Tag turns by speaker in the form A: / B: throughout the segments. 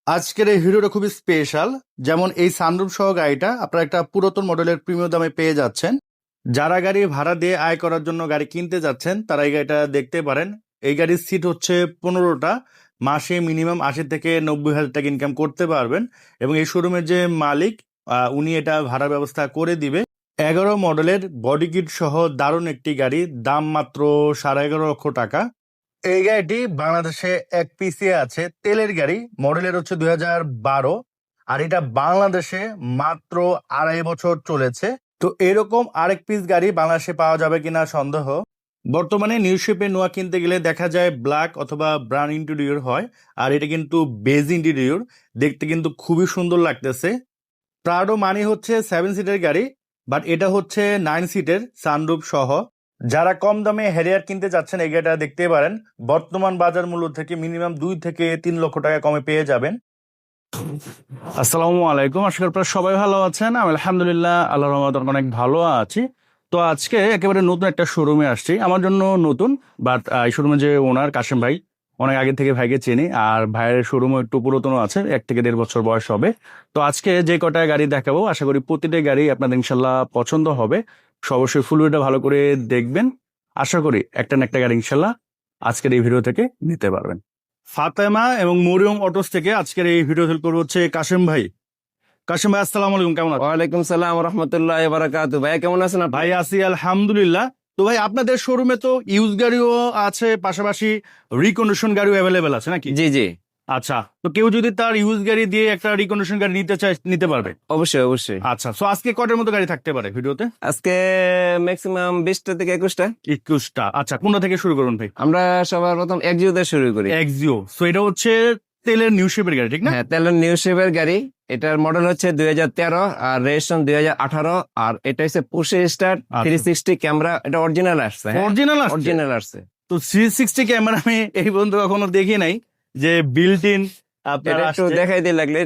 A: আজকের এই ভিডিওটা খুবই স্পেশাল। যেমন এই সানরুফ সহ গাড়িটা আপনারা একটা পুরাতন মডেলের প্রিমিয়াম দামে পেয়ে যাচ্ছেন। যারা গাড়ি ভাড়া দিয়ে আয় করার জন্য গাড়ি কিনতে যাচ্ছেন তারা এই গাড়িটা দেখতে পারেন। এই গাড়ির সিট হচ্ছে 15টা। মাসে মিনিমাম 80 থেকে 90 হাজার টাকা ইনকাম করতে পারবেন। এবং এই শোরুমের যে মালিক উনি এটা ভাড়া ব্যবস্থা করে দিবে। 11 মডেলের বডি কিট সহ দারুণ একটি গাড়ি, দাম মাত্র 11.5 লক্ষ টাকা। এই গাড়িটি বাংলাদেশে এক পিসে আছে, তেলের গাড়ি, মডেলের হচ্ছে 2012। আর এটা বাংলাদেশে মাত্র 2.5 বছর চলেছে। তো এরকম আরেক পিস গাড়ি বাংলাদেশে পাওয়া যাবে কিনা সন্দেহ। বর্তমানে নিউ শেপে নোয়া কিনতে গেলে দেখা যায় ব্ল্যাক অথবা ব্রাউন ইন্টেরিয়র হয়, আর এটা কিন্তু বেজ ইন্টেরিয়র। দেখতে কিন্তু খুবই সুন্দর লাগতেছে। প্রাডো মানে হচ্ছে 7 সিটের গাড়ি, বাট এটা হচ্ছে 9 সিটের সানরুফ সহ। যারা কম দামে হ্যারিয়ার কিনতে যাচ্ছেন এই গাড়িটা দেখতে পারেন। বর্তমান বাজার মূল্য থেকে মিনিমাম 2 থেকে 3 লক্ষ টাকা কমে পেয়ে যাবেন। আসসালামু আলাইকুম, আশা করি আপনারা সবাই ভালো আছেন। আমি আলহামদুলিল্লাহ আল্লাহর রহমতে অনেক ভালো আছি। তো আজকে একেবারে নতুন একটা শোরুমে আসছি, আমার জন্য নতুন, বাট এই শোরুমে যে ওনার কাশেম ভাই, অনেক আগে থেকে ভাইকে চিনি। আর ভাইয়ের শোরুমও একটু পুরাতনও আছে, 1 থেকে 1.5 বছর বয়স হবে। তো আজকে যে কটা গাড়ি দেখাবো আশা করি প্রতিটা গাড়ি আপনাদের ইনশাল্লাহ পছন্দ হবে। অবশ্যই ফুল ভিডিওটা ভালো করে দেখবেন। আশা করি একটা না একটা গাড়ি ইনশাল্লাহ আজকের এই ভিডিও থেকে নিতে পারবেন। ফাতেমা এবং মরিয়ম অটোস থেকে আজকের এই ভিডিও হেল্প করবো হচ্ছে কাশেম ভাই। কাশেম ভাই আসসালামু আলাইকুম, কেমন আছেন?
B: ওয়ালাইকুম সালাম রহমতুল্লাহ বারাকাতু। ভাইয়া কেমন আছেন আপনি?
A: ভাই আছি আলহামদুলিল্লাহ। তো ভাই আপনাদের শোরুমে তো ইউজ গাড়িও আছে, পাশাপাশি রিকন্ডিশন গাড়িও অ্যাভেলেবেল আছে নাকি?
B: জি জি,
A: আচ্ছা, তো কেউ যদি তার ইউজ গাড়ি দিয়ে একটা রিকন্ডিশন গাড়ি নিতে চায় নিতে পারবে?
B: অবশ্যই অবশ্যই।
A: আচ্ছা, তো আজকে কটার মতো গাড়ি থাকতে পারে ভিডিওতে?
B: আজকে ম্যাক্সিমাম 20টা থেকে 21টা।
A: 21টা। আচ্ছা, কোনটা থেকে শুরু করুন ভাই?
B: আমরা সবার প্রথম এক্সিও দিয়ে শুরু করি।
A: এক্সিও। সো এটা হচ্ছে তেলের নিউ শেপের গাড়ি, ঠিক না?
B: হ্যাঁ, তেলের নিউ শেপের গাড়ি। এটার মডেল হচ্ছে 2013 আর রেজিস্ট্রেশন 2018। আর এটা হচ্ছে পুশে স্টার্ট, 360 ক্যামেরা। এটা অরিজিনাল আসছে।
A: অরিজিনাল
B: অরিজিনাল আসছে।
A: তো 360 ক্যামেরা আমি এই পর্যন্ত কখনো দেখি নাই যে বিল্ট ইন আপনার
B: এটা একটু
A: আসছে।
B: দেখাই দিয়ে লাগলে।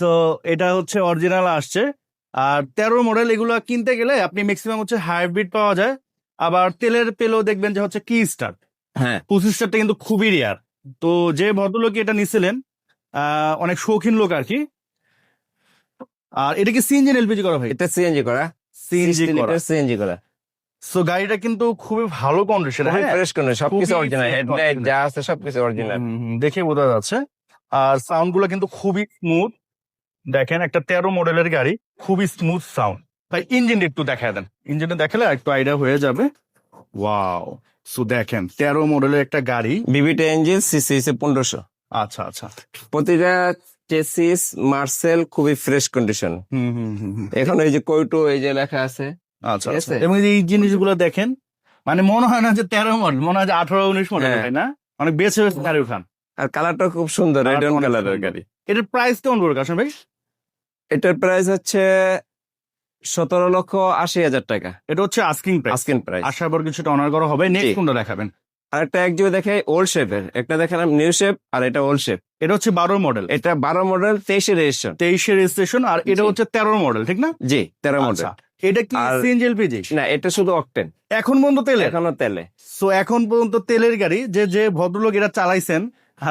A: তো এটা হচ্ছে অরিজিনাল আসছে। আর 13 মডেল এগুলো কিনতে গেলে আপনি ম্যাক্সিমাম হচ্ছে হাইব্রিড পাওয়া যায়। আবার তেলের পেলেও দেখবেন যে হচ্ছে কি স্টার।
B: হ্যাঁ,
A: 25 স্টারটা কিন্তু খুবই রেয়ার। তো যে ভদ্রলোক এটা নিছিলেন অনেক শৌখিন লোক আর কি। আর এটা কি সিএনজি এলপিজি করা ভাই?
B: এটা সিএনজি করা।
A: সিএনজি
B: 60
A: করা।
B: লিটার সিএনজি করা।
A: সো গাড়িটা কিন্তু খুবই ভালো কন্ডিশন।
B: খুবই
A: হ্যাঁ,
B: ফ্রেশ কন্ডিশন, সবকিছু
A: খুবই
B: অরিজিনাল।
A: fresh
B: headlight
A: condition।
B: যা আছে সবকিছু অরিজিনাল।
A: দেখে বোঝা যাচ্ছে। আর সাউন্ড গুলো কিন্তু খুবই স্মুথ। দেখেন একটা 13 মডেলের গাড়ি, খুবই স্মুথ সাউন্ড। ভাই ইঞ্জিন একটু দেখায় দেন, ইঞ্জিনটা দেখালে একটু আইডিয়া হয়ে যাবে। ওয়াও, সো দেখেন 13 মডেলের একটা গাড়ি।
B: বিবিটা ইঞ্জিন, সিসি হচ্ছে 1500।
A: আচ্ছা আচ্ছা।
B: প্রতিটা চেসিস মার্সেল খুবই ফ্রেশ কন্ডিশন। এখন এই যে কয়টো এই যে লেখা আছে।
A: আচ্ছা
B: ঠিক
A: আচ্ছা।
B: আছে?
A: এবং এই জিনিসগুলো দেখেন, মানে মনে হয় না যে 13 মডেল, মনে হয় যে 18-19 মডেল,
B: হ্যাঁ।
A: তাই না? অনেক বেছে বেছে গাড়ি উঠান।
B: আর কালারটা খুব সুন্দর, রেড
A: কালারটা অনেক
B: কালারের
A: সুন্দর।
B: গাড়ি।
A: এটার প্রাইস কেমন পড়বে কাশেম ভাই?
B: এটার প্রাইস হচ্ছে 17,80,000 টাকা।
A: এটা হচ্ছে আস্কিং প্রাইস।
B: Asking price.
A: আশা করি কিছুটা অনার করা হবে। নেক্সট
B: জি।
A: কোনটা দেখাবেন?
B: আর একটা একজিও দেখাই ওল্ড শেপের, একটা দেখালাম নিউ শেপ, আর এটা ওল্ড শেপ।
A: এটা হচ্ছে 12 মডেল,
B: এটা 12 মডেল, 23 রেজিস্ট্রেশন।
A: 23 রেজিস্ট্রেশন। আর এটা
B: জি।
A: হচ্ছে 13 মডেল, ঠিক না?
B: জি, 13 মডেল।
A: আচ্ছা, এটা কি
B: আর-
A: সিএনজি এলপিজি?
B: না, এটা শুধু অকটেন।
A: এখন পর্যন্ত তেলে?
B: এখনো তেলে।
A: সো এখন পর্যন্ত তেলের গাড়ি যে যে ভদ্রলোক এটা চালাইছেন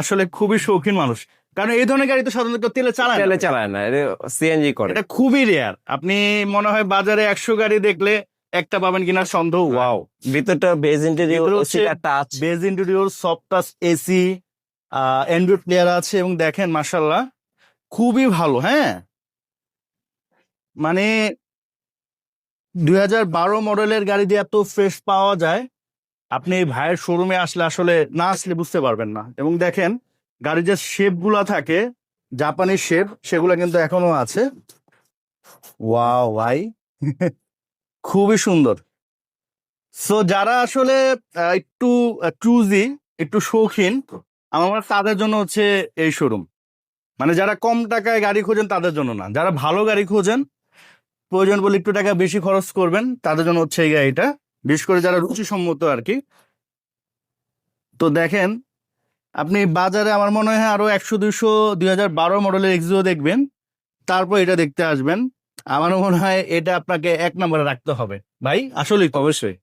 A: আসলে খুবই শৌখিন মানুষ। কারণ এই ধরনের গাড়ি তো সাধারণত কেউ তেলে চালায় না।
B: তেলে চালায় না, এটা সিএনজি করে।
A: এটা খুবই রেয়ার। আপনি মনে হয় বাজারে 100 গাড়ি দেখলে একটা পাবেন কিনা সন্দেহ। ওয়াও,
B: ভিতরটা বেজ ইন্টেরিয়র,
A: ভিতরে হচ্ছে
B: touch.
A: Beige interior, soft touch AC, Android player আছে। এবং দেখেন মাশাআল্লাহ খুবই ভালো। হ্যাঁ, মানে 2012 মডেলের গাড়ি দিয়ে এত ফ্রেশ পাওয়া যায়, আপনি এই ভাইয়ের শোরুমে আসলে আসলে না আসলে বুঝতে পারবেন না। এবং দেখেন গাড়ির যে শেপ গুলা থাকে, জাপানি শেপ, সেগুলো কিন্তু এখনো আছে। ওয়াও ভাই খুবই সুন্দর। সো যারা আসলে একটু চুজি, একটু শৌখিন, আমার মনে হয় তাদের জন্য হচ্ছে এই শোরুম। মানে যারা কম টাকায় গাড়ি খোঁজেন তাদের জন্য না, যারা ভালো গাড়ি খোঁজেন, প্রয়োজন বলে একটু টাকা বেশি খরচ করবেন, তাদের জন্য হচ্ছে এই গাড়িটা। বিশেষ করে যারা রুচিসম্মত আর কি। তো দেখেন আপনি বাজারে আমার মনে হয় আরো 100-200 2012 মডেলের এক্সিও দেখবেন, তারপর এটা দেখতে আসবেন। আমার মনে হয় এটা আপনাকে 1 নম্বরে রাখতে হবে ভাই, আসলেই তো।
B: অবশ্যই।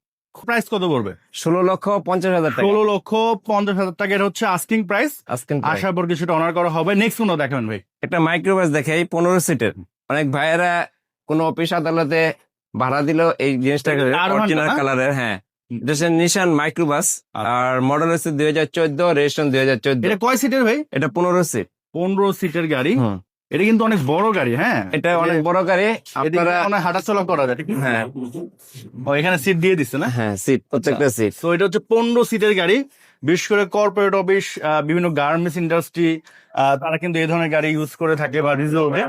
A: প্রাইস কত পড়বে?
B: 16,50,000 টাকা
A: 16,50,000 টাকা এটা হচ্ছে আস্কিং প্রাইস।
B: আজকের
A: আসার পর কিছুটা অনার করা হবে। নেক্সট কোনটা দেখাবেন ভাই?
B: একটা মাইক্রোবাস দেখাই 15 সিটের। অনেক ভাইয়েরা কোন অফিস আদালতে ভাড়া দিল এই জিনিসটা
A: R1
B: অরিজিনাল
A: না?
B: কালারের। হ্যাঁ, এটা হচ্ছে নিশান মাইক্রোবাস আর মডেল হচ্ছে 2014, রেজিস্ট্রেশন 2014।
A: এটা কয় সিটের ভাই?
B: এটা 15 সিট।
A: 15 সিটের গাড়ি।
B: হুম।
A: এটা কিন্তু অনেক বড় গাড়ি। হ্যাঁ,
B: এটা অনেক বড় গাড়ি। আপনারা
A: আপনারা হাঁটাচলা করা যায় ঠিক আছে?
B: হ্যাঁ
A: ও এখানে সিট দিয়ে দিচ্ছে না?
B: হ্যাঁ সিট, প্রত্যেকটা সিট।
A: তো এটা হচ্ছে 15 সিটের গাড়ি। বিশেষ করে কর্পোরেট অফিস, বিভিন্ন গার্মেন্টস ইন্ডাস্ট্রি, তারা কিন্তু এই ধরনের গাড়ি ইউজ করে থাকে বা রিজার্ভে।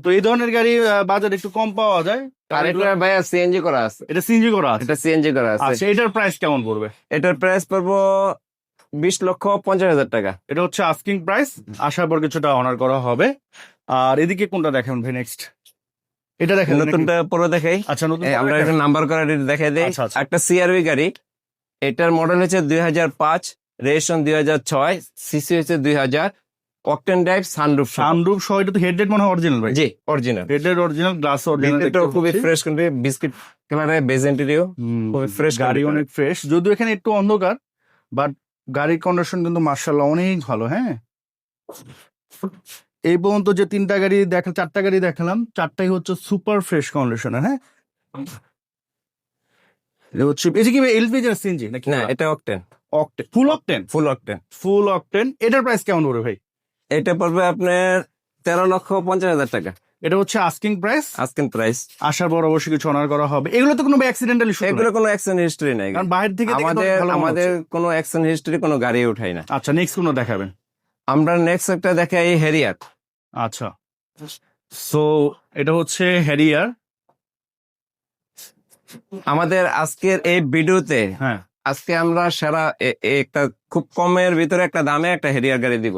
A: তো এই ধরনের গাড়ি বাজারে একটু কম পাওয়া যায়।
B: আর এটা ভাইয়া সিএনজি করা আছে।
A: এটা সিএনজি করা আছে।
B: এটা সিএনজি করা আছে।
A: আচ্ছা, এটার প্রাইস কেমন পড়বে?
B: এটার প্রাইস পড়বো 20,50,000 টাকা।
A: এটা হচ্ছে আস্কিং প্রাইস। আসার পর কিছুটা অনার করা হবে। আর এদিকে কোনটা দেখেন ভাই নেক্সট? এটা দেখেন নাকি?
B: নতুনটা পুরো দেখাই।
A: আচ্ছা, নতুন
B: আমরা একটা নাম্বার করা দেখাই দেই।
A: আচ্ছা, আচ্ছা।
B: একটা সিআরভি গাড়ি। এটার মডেল হচ্ছে 2005, রেজিস্ট্রেশন 2006, সিসি হচ্ছে 2000, অকটেন ড্রাইভ, সানরুফ।
A: সানরুফ সহ। এটা তো হেডলাইট মনে হয় অরিজিনাল ভাই।
B: জি, original.
A: Headlight original, glass original.
B: এটাও খুবই ফ্রেশ কিন্তু বিস্কিট কালারে বেজ ইন্টেরিয়র, খুবই ফ্রেশ
A: গাড়ি অনেক ফ্রেশ, যদিও এখানে একটু অন্ধকার, বাট গাড়ির কন্ডিশন কিন্তু মার্শাল্লাহ অনেক ভালো। হ্যাঁ, এই পর্যন্ত যে 3টা গাড়ি দেখা, 4টা গাড়ি দেখালাম, 4টাই হচ্ছে সুপার ফ্রেশ কন্ডিশনে। হ্যাঁ, এটা হচ্ছে এই যে কি এলপিজি না সিএনজি নাকি?
B: না, এটা অকটেন।
A: অকটেন, ফুল অকটেন।
B: ফুল অকটেন।
A: ফুল অকটেন। এটার প্রাইস কেমন পড়বে ভাই?
B: এটা পড়বে আপনার 13,50,000 টাকা
A: এটা হচ্ছে আস্কিং প্রাইস।
B: আজকের প্রাইস।
A: আসার পর অবশ্যই কিছু অনার করা হবে। এগুলো তো কোনো অ্যাক্সিডেন্টাল ইস্যু
B: এগুলো কোনো অ্যাক্সিডেন্ট হিস্টরি নাই।
A: কারণ বাইরে থেকে দেখে তো
B: আমাদের
A: ভালো মনে
B: আমাদের
A: হচ্ছে।
B: কোনো অ্যাক্সিডেন্ট হিস্টরি কোনো গাড়ি উঠাই না।
A: আচ্ছা, নেক্সট কোনটা দেখাবেন?
B: আমরা নেক্সট একটা দেখাই হেরিয়ার।
A: আচ্ছা, সো এটা হচ্ছে হ্যারিয়ার।
B: আমাদের আজকের এই ভিডিওতে
A: হ্যাঁ,
B: আজকে আমরা সারা একটা খুব কমের ভিতরে একটা দামে একটা হেরিয়ার গাড়ি দিব।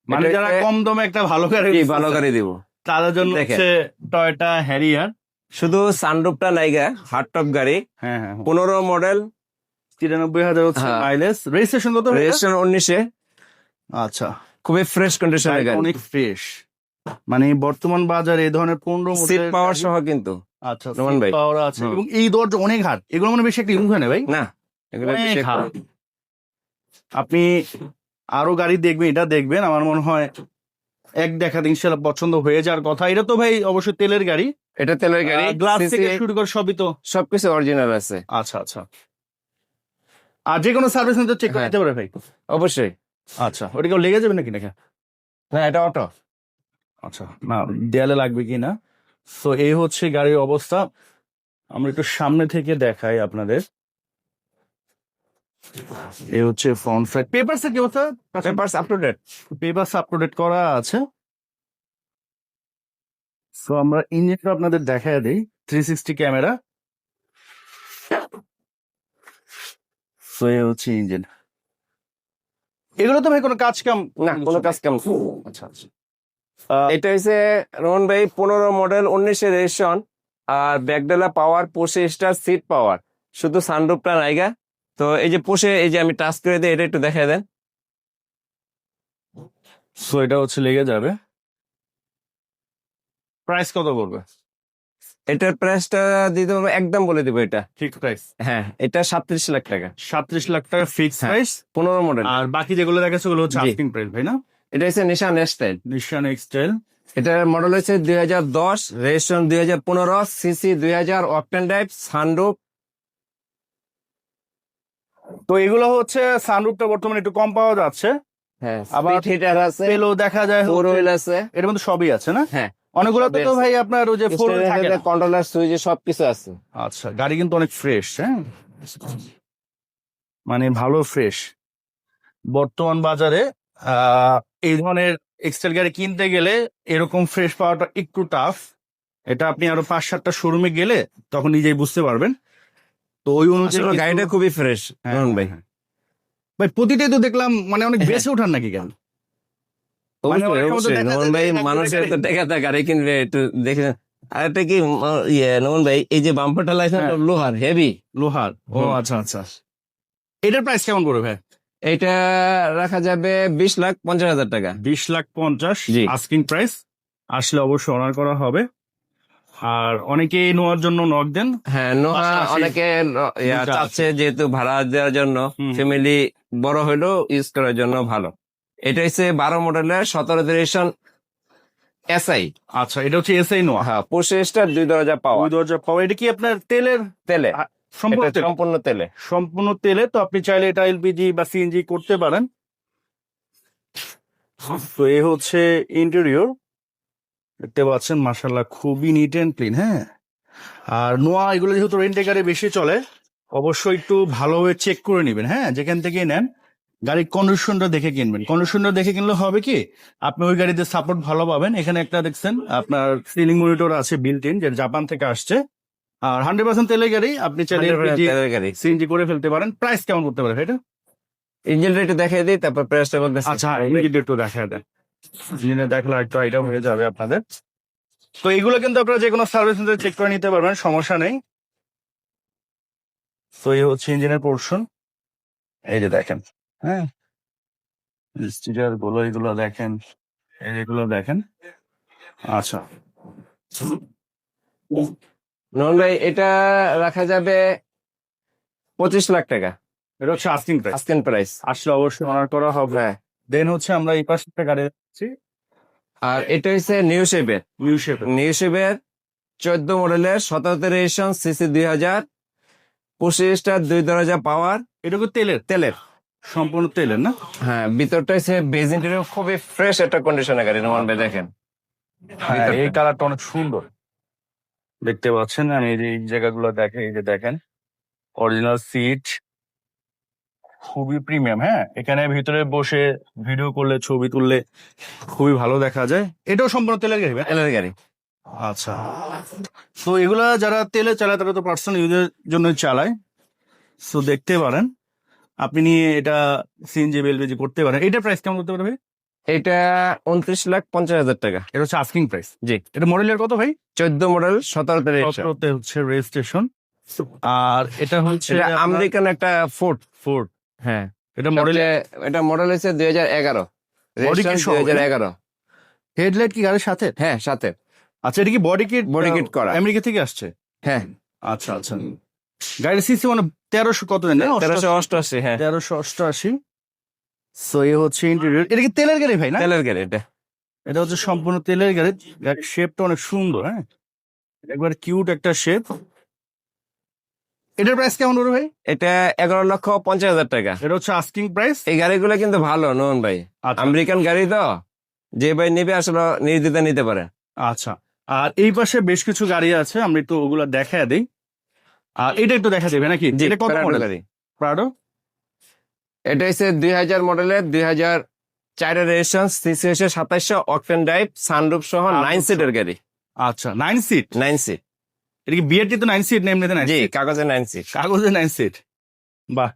A: মানে
B: এটা
A: যারা
B: হচ্ছে-
A: কম দামে একটা ভালো গাড়ি,
B: জি, ভালো গাড়ি দিব।
A: তাদের জন্য
B: দেখেন।
A: হচ্ছে টয়োটা হ্যারিয়ার।
B: শুধু সানরুফটা নাইগা, হার্ড টপ গাড়ি,
A: হ্যাঁ হ্যাঁ,
B: 15 মডেল,
A: 93,000 হচ্ছে
B: হ্যাঁ।
A: মাইলেজ। রেজিস্ট্রেশন কত?
B: রেজিস্ট্রেশন 19-এ,
A: আচ্ছা,
B: খুবই ফ্রেশ কন্ডিশনের গাড়ি,
A: অনেক ফ্রেশ। মানে বর্তমান বাজারে এই ধরনের 15
B: সিট
A: মডেলের
B: পাওয়ার
A: গাড়ি-
B: সহ কিন্তু।
A: আচ্ছা,
B: রোমান ভাই।
A: পাওয়ার আছে
B: হুম।
A: এবং এই দরজা অনেক হাট। এগুলো মানে বেশি একটা ইউজ হয় না ভাই।
B: না, এগুলো
A: অনেক
B: বেশি
A: হাট। আপনি আরো গাড়ি দেখবেন, এটা দেখবেন, আমার মনে হয় এক দেখাতে ইনশাল্লাহ পছন্দ হয়ে যাওয়ার কথা। এটা তো ভাই অবশ্যই তেলের গাড়ি।
B: এটা তেলের গাড়ি,
A: গ্লাস
B: CC
A: থেকে শুরু করে সবই তো।
B: সবকিছু অরিজিনাল আছে।
A: আচ্ছা আচ্ছা। আর যে কোনো সার্ভিস সেন্টার চেক
B: হ্যাঁ।
A: করতে পারে ভাই?
B: অবশ্যই।
A: আচ্ছা, ওটা কেউ লেগে যাবে নাকি নাকি?
B: না, এটা অটো।
A: আচ্ছা, না দেয়ালে লাগবে কি না। তো এই হচ্ছে গাড়ির অবস্থা। আমরা একটু সামনে থেকে দেখাই আপনাদের। এই হচ্ছে ফ্রন্ট সাইড। পেপারস এর কি অবস্থা?
B: Papers up to date.
A: Papers update করা আছে। সো আমরা ইঞ্জিনটা আপনাদের দেখায় দিই। 360 ক্যামেরা। সো এই হচ্ছে ইঞ্জিন। এগুলো তো ভাই কোনো কাজ কাম
B: না, কোনো কাজ কাম।
A: আচ্ছা আচ্ছা।
B: এটা হচ্ছে রোহন ভাই 15 মডেল, 19-এ রেজিস্ট্রেশন, আর ব্যাকডেলা পাওয়ার, পোষে স্টার, সিট পাওয়ার, শুধু সানরুফটা নাইগা। তো এই যে পোষে, এই যে আমি টাচ করে দিই, এটা একটু দেখাই দেন।
A: সো এটা হচ্ছে লেগে যাবে। প্রাইস কত পড়বে?
B: এটার প্রাইসটা দিতে পারবো, একদম বলে দিব এটা।
A: ঠিক প্রাইস
B: হ্যাঁ, এটা 37 লাখ টাকা।
A: 37 লাখ টাকা ফিক্স
B: হ্যাঁ।
A: প্রাইস।
B: 15 মডেল।
A: আর বাকি যেগুলো দেখাচ্ছে ওগুলো হচ্ছে
B: জি।
A: আস্কিং প্রাইস ভাই না?
B: এটা হচ্ছে নিশান স্টাইল।
A: নিশান এক্সটাইল।
B: এটার মডেল হচ্ছে 2010, registration 2015, CC 2000, octane drive, sunroof.
A: তো এগুলো হচ্ছে সানরুফটা বর্তমানে একটু কম পাওয়া যাচ্ছে।
B: হ্যাঁ,
A: আবার
B: আবার হিটার আছে,
A: পেলো দেখা যায়,
B: ফোর হুইল আছে।
A: এর মধ্যে সবই আছে না?
B: হ্যাঁ,
A: অনেকগুলো তো
B: সবই আছে।
A: ভাই আপনার ওই যে ফোর থাকে না।
B: কন্ট্রোলার, সুইচ, সবকিছু আছে।
A: আচ্ছা, গাড়ি কিন্তু অনেক ফ্রেশ। হ্যাঁ, মানে ভালো ফ্রেশ। বর্তমান বাজারে এই ধরনের এক্সটেল গাড়ি কিনতে গেলে এরকম ফ্রেশ পাওয়াটা একটু টাফ। এটা আপনি আরো 5-7টা শোরুমে গেলে তখন নিজেই বুঝতে পারবেন। তো ওই অনুযায়ী
B: আসলে
A: কিন্তু-
B: গাড়িটা খুবই ফ্রেশ
A: হ্যাঁ,
B: রোহন ভাই।
A: হ্যাঁ। ভাই প্রতিটাই তো দেখলাম মানে অনেক
B: হ্যাঁ।
A: বেশি ওঠান নাকি কেন?
B: অবশ্যই,
A: অনেক সময় তো
B: অবশ্যই।
A: দেখা
B: নোমান
A: যায়
B: ভাই
A: যে
B: মানুষের
A: গাড়ি-
B: তো টাকাতে গাড়ি কিনবে, একটু দেখে। আর একটা কি নোমান ভাই, এই যে বাম্পারটা লাইসেন্স
A: হ্যাঁ।
B: লোহার হেভি।
A: লোহার। ও
B: হুম।
A: আচ্ছা আচ্ছা। এটার প্রাইস কেমন পড়বে ভাই?
B: এটা রাখা যাবে 20,50,000 টাকা।
A: 20,50,000
B: জি।
A: Asking price. আসলে অবশ্যই অনার করা হবে। আর অনেকেই নেওয়ার জন্য নক দেন।
B: হ্যাঁ, নোহা
A: পাশাপাশি
B: অনেকে
A: দুইটা আছে।
B: চাচ্ছে যেহেতু ভাড়া দেওয়ার জন্য,
A: হুম।
B: ফ্যামিলি বড় হলেও ইউজ করার জন্য ভালো। এটা হচ্ছে 12 মডেলের 17 জেনারেশন এসআই।
A: আচ্ছা, এটা হচ্ছে এসআই নোয়া,
B: হ্যাঁ, 25 2 দরজা পাওয়া
A: 2 দরজা পাওয়া। এটা কি আপনার তেলের?
B: তেলে,
A: সম্পূর্ণ
B: এটা
A: তেল?
B: সম্পূর্ণ তেলে।
A: সম্পূর্ণ তেলে। তো আপনি চাইলে এটা এলপিজি বা সিএনজি করতে পারেন। তো এ হচ্ছে ইন্টেরিয়র, দেখতে পাচ্ছেন মাশাল্লাহ খুবই নিট এন্ড ক্লিন। হ্যাঁ, আর নোয়া এগুলো যেহেতু রেন্টে গাড়ি বেশি চলে, অবশ্যই একটু ভালোভাবে চেক করে নেবেন। হ্যাঁ, যেখান থেকে নেন গাড়ির কন্ডিশনটা দেখে কিনবেন। কন্ডিশনটা দেখে কিনলে হবে কি, আপনি ওই গাড়িতে সাপোর্ট ভালো পাবেন। এখানে একটা দেখছেন আপনার সিলিং মনিটর আছে বিল্ট ইন, যেটা জাপান থেকে আসছে। আর 100% তেলের গাড়ি, আপনি চাইলে
B: 100% তেলের গাড়ি।
A: সিএনজি করে ফেলতে পারেন। প্রাইস কেমন করতে পারে এটা?
B: ইঞ্জিনটা একটু দেখাই দিই, তারপর প্রাইসটা বলতেছি।
A: আচ্ছা, ইঞ্জিনটা একটু দেখা দেন। ইঞ্জিনে দেখলে একটু আইডিয়া হয়ে যাবে আপনাদের। তো এগুলো কিন্তু আপনারা যে কোনো সার্ভিস সেন্টারে চেক করে নিতে পারবেন, সমস্যা নেই। তো এই হচ্ছে ইঞ্জিনের পোর্শন, এই যে দেখেন। হ্যাঁ, স্টিকার গুলো এগুলো দেখেন, এগুলো দেখেন। আচ্ছা,
B: নোমান ভাই, এটা রাখা যাবে 25 লাখ টাকা
A: এটা হচ্ছে আস্কিং প্রাইস।
B: Asking price.
A: আসলে অবশ্যই অনার করা হবে।
B: হ্যাঁ,
A: দেন হচ্ছে আমরা এই পাশে একটা গাড়ি দেখছি,
B: আর এটা হচ্ছে নিউ শেপের।
A: নিউ শেপের।
B: নিউ শেপের 14 মডেলের 17 জেনারেশন সিসি 2000, 25 2 দরজা পাওয়ার
A: এটা কি তেলের?
B: তেলের।
A: সম্পূর্ণ তেলের না?
B: হ্যাঁ, ভিতরটা হচ্ছে বেজ ইন্টেরিয়র, খুবই ফ্রেশ একটা কন্ডিশনের গাড়ি। নোমান ভাই দেখেন
A: হ্যাঁ,
B: ভিতরটা।
A: এই কালারটা অনেক সুন্দর, দেখতে পাচ্ছেন। আমি এই যে এই জায়গাগুলো দেখেন, এই যে দেখেন অরিজিনাল সিট, খুবই প্রিমিয়াম। হ্যাঁ, এখানে ভিতরে বসে ভিডিও করলে, ছবি তুললে খুবই ভালো দেখা যায়। এটাও সম্পূর্ণ তেলের গাড়ি ভাই?
B: তেলের গাড়ি।
A: আচ্ছা, তো এগুলা যারা তেলে চালায় তারা তো পার্সোনাল ইউজের জন্য চালায়। সো দেখতে পারেন, আপনি নিয়ে এটা সিএনজি এলপিজি করতে পারেন। এটা প্রাইস কেমন করতে পারবে?
B: এটা 29,50,000 টাকা।
A: এটা হচ্ছে আস্কিং প্রাইস।
B: জি,
A: এটা মডেলের কত ভাই?
B: 14 মডেল 17 জেনারেশন।
A: 17তে হচ্ছে রেজিস্ট্রেশন। আর এটা হচ্ছে
B: এটা আমেরিকান একটা ফোর্ড।
A: ফোর্ড।
B: হ্যাঁ,
A: এটা মডেল,
B: এটা মডেল হচ্ছে 2011,
A: বডি কিট
B: রেজিস্ট্রেশন 2011।
A: হেডলাইট কি গাড়ির সাথে?
B: হ্যাঁ, সাথে
A: আচ্ছা, এটা কি বডি কিট?
B: বডি কিট করা।
A: আমেরিকা থেকে আসছে?
B: হ্যাঁ,
A: আচ্ছা আচ্ছা। গাড়ির সিসি মানে 1300 কত জানেন?
B: 1388। হ্যাঁ,
A: 1388। সো এ হচ্ছে ইন্টেরিয়র। এটা কি তেলের গাড়ি ভাই না?
B: তেলের গাড়ি এটা।
A: এটা হচ্ছে সম্পূর্ণ তেলের গাড়ি। শেপটা অনেক সুন্দর। হ্যাঁ, একবার কিউট একটা শেপ। এটার প্রাইস কেমন পড়বে ভাই?
B: এটা 11,50,000 টাকা।
A: এটা হচ্ছে আস্কিং প্রাইস।
B: এই গাড়িগুলো কিন্তু ভালো নোমান ভাই,
A: আচ্ছা
B: আমেরিকান গাড়ি তো, যে ভাই নেবে আসলে নির্দ্বিধায় নিতে পারে।
A: আচ্ছা। আর এই পাশে বেশ কিছু গাড়ি আছে, আমরা একটু ওগুলা দেখায় দিই। আর এটা একটু দেখা দেবে নাকি?
B: জি,
A: এটা কত
B: প্রাডো
A: মডেল?
B: গাড়ি।
A: প্রাডো।
B: এটা হচ্ছে 2000 মডেলের 2004 রেজিস্ট্রেশন, সিসি হচ্ছে 2700, অকটেন ড্রাইভ, সানরুফ সহ 9 সিটের গাড়ি।
A: আচ্ছা, 9 সিট।
B: 9 সিট।
A: এটা কি বিআরটি তো 9 সিট, এমনিতে 9
B: জি,
A: সিট?
B: কাগজে 9 সিট।
A: কাগজে 9 সিট। বাহ।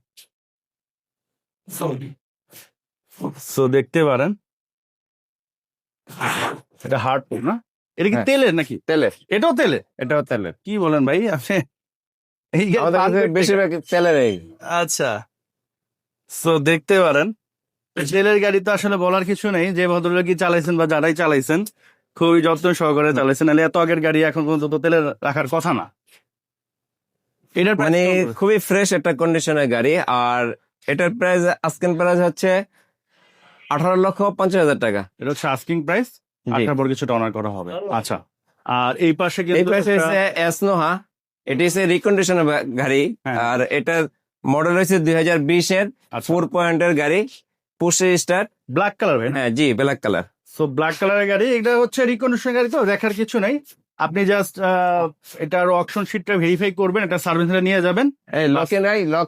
A: সো দেখতে পারেন, এটা হার্ডপুর না? এটা কি
B: হ্যাঁ।
A: তেলের নাকি?
B: তেলের।
A: এটাও তেলের?
B: এটাও তেলের।
A: কি বলেন ভাই আপনি? এই গাড়ি
B: আমাদের কাছে
A: perfect
B: বেশিরভাগ তেলের। এই
A: আচ্ছা, সো দেখতে পারেন, তেলের গাড়ি তো আসলে বলার কিছু নেই। যে ভদ্রলোকই চালাইছেন বা যারাই চালাইছেন খুবই যত্ন সহকারে চালাইছেন, নাহলে এত আগের গাড়ি এখন পর্যন্ত তো তেলের রাখার কথা না। এটার price
B: মানে
A: কেমন পড়বে?
B: খুবই ফ্রেশ একটা কন্ডিশনের গাড়ি। আর এটার প্রাইস, আস্কিং প্রাইস হচ্ছে 18,50,000 টাকা।
A: এটা হচ্ছে আস্কিং প্রাইস।
B: জি।
A: তারপর কিছুটা অনার করা হবে। আচ্ছা, আর এই পাশে
B: এই
A: কিন্তু
B: প্রাইস হচ্ছে এসনোহা, এটি হচ্ছে রিকন্ডিশনের গাড়ি।
A: হ্যাঁ।
B: আর এটার মডেল হচ্ছে 2020-এর,
A: আচ্ছা,
B: 4 পয়েন্টের গাড়ি, পুশে স্টার্ট।
A: ব্ল্যাক কালার ভাই না?
B: হ্যাঁ জি, ব্ল্যাক কালার।
A: সো ব্ল্যাক কালারের গাড়ি, এটা হচ্ছে রিকন্ডিশন গাড়ি, তো দেখার কিছু নাই। আপনি জাস্ট এটার অকশন শিটটা ভেরিফাই করবেন, এটা সার্ভিস সেন্টারে নিয়ে যাবেন,
B: এই লক এন আই লক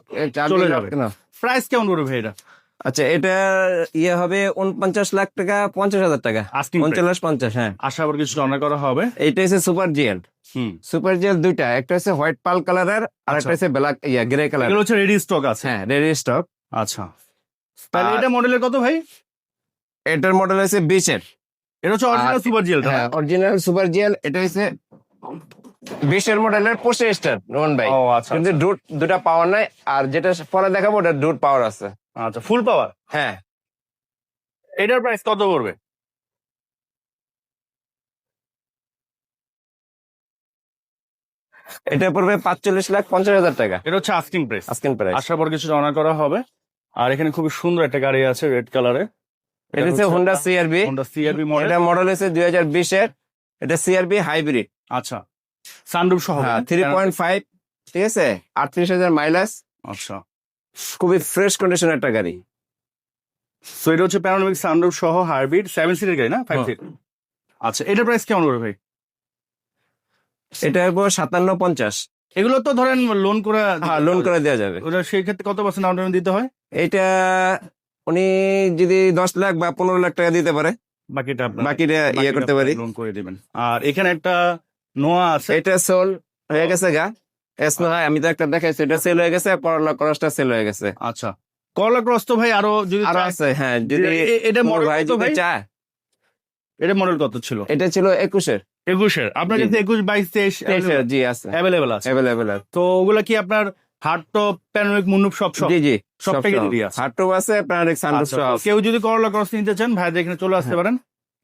A: চলে যাবে। প্রাইস কেমন পড়বে ভাই এটা?
B: আচ্ছা, এটা ইয়ে হবে 49 লাখ টাকা, 50,000 টাকা।
A: আস্কিং
B: 49-50। হ্যাঁ,
A: আশা করি কিছুটা অনার করা হবে।
B: এইটা হচ্ছে সুপার জিএল।
A: হুম,
B: সুপার জিএল দুইটা, একটা হচ্ছে হোয়াইট পাল কালারের, আর
A: আচ্ছা।
B: একটা হচ্ছে ব্ল্যাক গ্রে কালার।
A: এগুলো হচ্ছে রেডি স্টক আছে?
B: হ্যাঁ, রেডি স্টক।
A: আচ্ছা, তাহলে
B: আর-
A: এটা মডেলের কত ভাই?
B: এটার মডেল হচ্ছে 20-এর।
A: এটা হচ্ছে অরিজিনাল
B: আর-
A: সুপার জিএল।
B: হ্যাঁ, অরিজিনাল সুপার জিএল। এটা হচ্ছে 20-এর মডেলের পুশে স্টার নোমান ভাই।
A: ও আচ্ছা,
B: কিন্তু দুটা পাওয়ার নাই, আর যেটা পরে দেখাবো ওটা ডুট পাওয়ার আছে।
A: আচ্ছা, ফুল পাওয়ার।
B: হ্যাঁ,
A: এটার প্রাইস কত পড়বে?
B: এটা পড়বে 45,50,000 টাকা
A: এটা হচ্ছে আস্কিং প্রাইস।
B: আজকের প্রাইস।
A: আসার পর কিছু অনার করা হবে। আর এখানে খুবই সুন্দর একটা গাড়ি আছে রেড কালারে,
B: এটা হচ্ছে Honda CRB.
A: Honda CRB model.
B: এটা মডেল হচ্ছে 2020 এর। এটা সিআরবি হাইব্রিড।
A: আচ্ছা, সানরুফ সহ।
B: হ্যাঁ 3.5, ঠিক আছে, 38,000 মাইলেজ।
A: আচ্ছা,
B: খুবই ফ্রেশ কন্ডিশনের একটা গাড়ি।
A: সো এটা হচ্ছে প্যানোরামিক সানরুফ সহ হাইব্রিড 7 সিটের গাড়ি না 5 সিট। আচ্ছা, এটার প্রাইস কেমন হবে ভাই?
B: এটা হলো 57,50।
A: এগুলো তো ধরেন লোন করে,
B: হ্যাঁ লোন করে দেওয়া যাবে।
A: ওটা সেই ক্ষেত্রে কত পার্সেন্ট ডাউন পেমেন্ট দিতে হয়?
B: এটা উনি যদি 10 লাখ বা 15 লাখ টাকা দিতে পারে,
A: বাকিটা আপনার
B: বাকিটা ইয়ে করতে পারি।
A: লোন করে দিবেন। আর এখানে একটা নোয়া আছে,
B: এটা সেল হয়ে গেছে গা। এসনো হয়, আমি তো একটা দেখাইছি, এটা সেল হয়ে গেছে, করলা ক্রসটা সেল হয়ে গেছে।
A: আচ্ছা, করলা ক্রস তো ভাই আরো যদি
B: আরো
A: চায়-
B: আছে, হ্যাঁ যদি
A: এটা
B: কোনো
A: মডেল
B: ভাই
A: কত
B: যদি
A: ভাই?
B: চায়।
A: এটা মডেল কত ছিল?
B: এটা ছিল 21-এর।
A: 21-এর। আপনার
B: জি।
A: কাছে 21, 22, 23
B: জি আছে,
A: অ্যাভেলেবেল আছে।
B: অ্যাভেলেবেল।
A: তো ওগুলা কি আপনার হার্ড টপ, প্যানোরামিক, মুন্নুপ সব সব
B: জি জি,
A: সব
B: সব
A: প্যাকেজেরই আছে?
B: হাটও আছে, প্যানোরামিক সানরুফ
A: আচ্ছা,
B: সহ
A: তো
B: আছে।
A: কেউ যদি করলা ক্রস নিতে চান ভাইদের এখানে চলে আসতে পারেন,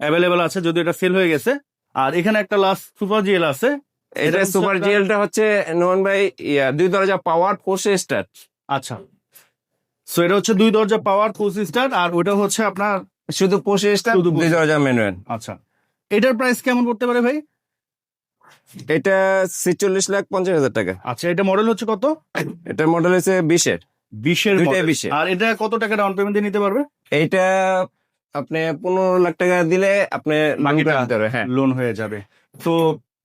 A: অ্যাভেলেবেল আছে, যদি এটা সেল হয়ে গেছে। আর এখানে একটা লাস্ট সুপার জিএল আছে।
B: এটা
A: হচ্ছে
B: সুপার
A: আপনার-
B: জিএলটা হচ্ছে নোমান ভাই 2 দরজা পাওয়ার, পোর্শে স্টার্ট।
A: আচ্ছা, সো এটা হচ্ছে 2 দরজা পাওয়ার, 2 স্টার। আর ওটা হচ্ছে আপনার,
B: শুধু পোর্শে স্টার্ট,
A: শুধু
B: 2 দরজা ম্যানুয়াল।
A: আচ্ছা, এটার প্রাইস কেমন পড়তে পারে ভাই?
B: এটা 46,50,000 টাকা।
A: আচ্ছা, এটা মডেল হচ্ছে কত?
B: এটা মডেল হচ্ছে 20-এর।
A: 20-এর
B: দুইটাই
A: মডেল।
B: 20-এর।
A: আর এটা কত টাকা ডাউন পেমেন্ট দিয়ে নিতে পারবে?
B: এইটা আপনি 15 লাখ টাকা দিলে আপনি লোন করে দিতে পারবেন, হ্যাঁ।
A: লোন হয়ে যাবে। তো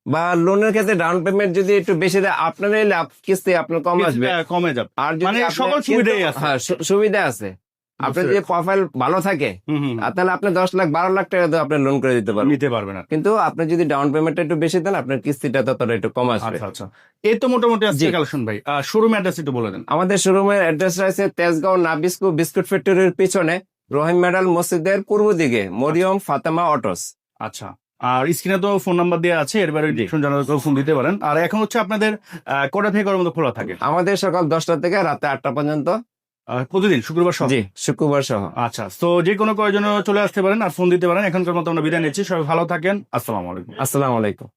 B: বা লোনের ক্ষেত্রে ডাউন পেমেন্ট যদি একটু বেশি দেয়, আপনার এলে কিস্তি আপনার কম আসবে।
A: কিছুটা কমে যাবে।
B: আর যদি
A: মানে
B: আপনার
A: সকল সুবিধাই আছে।
B: হ্যাঁ সুবিধা আছে। আপনার যদি প্রোফাইল ভালো থাকে, আর তাহলে আপনি 10 লাখ 12 লাখ টাকা দিয়ে আপনি লোন করে দিতে পারবেন।
A: নিতে পারবেন না।
B: কিন্তু আপনি যদি ডাউন পেমেন্টটা একটু বেশি দেন, আপনার কিস্তিটা ততটা একটু কম আসবে।
A: আচ্ছা আচ্ছা, এই তো মোটামুটি আজকে
B: জি।
A: কালেকশন ভাই। শোরুম অ্যাড্রেস একটু বলে দেন।
B: আমাদের শোরুমের অ্যাড্রেস রয়েছে তেজগাঁও নাবিস্কু বিস্কুট ফ্যাক্টরির পিছনে, রহিম মেডাল মসজিদের পূর্ব দিকে, মরিয়ম ফাতেমা অটোস।
A: আচ্ছা, আর স্ক্রিনে তো ফোন নাম্বার দেওয়া আছে, এর বাইরে ডিসকাউন্ট জানার জন্য ফোন দিতে পারেন। আর এখন হচ্ছে আপনাদের কটা থেকে কটার মধ্যে খোলা থাকে?
B: আমাদের সকাল 10টা থেকে রাতে 8টা পর্যন্ত,
A: প্রতিদিন শুক্রবার সহ?
B: জি শুক্রবার সহ।
A: আচ্ছা, তো যে কোনো কয়েকজনে চলে আসতে পারেন আর ফোন দিতে পারেন। এখনকার মতো আমরা বিদায় নিচ্ছি। সবাই ভালো থাকেন। আসসালামু আলাইকুম।
B: আসসালামু আলাইকুম।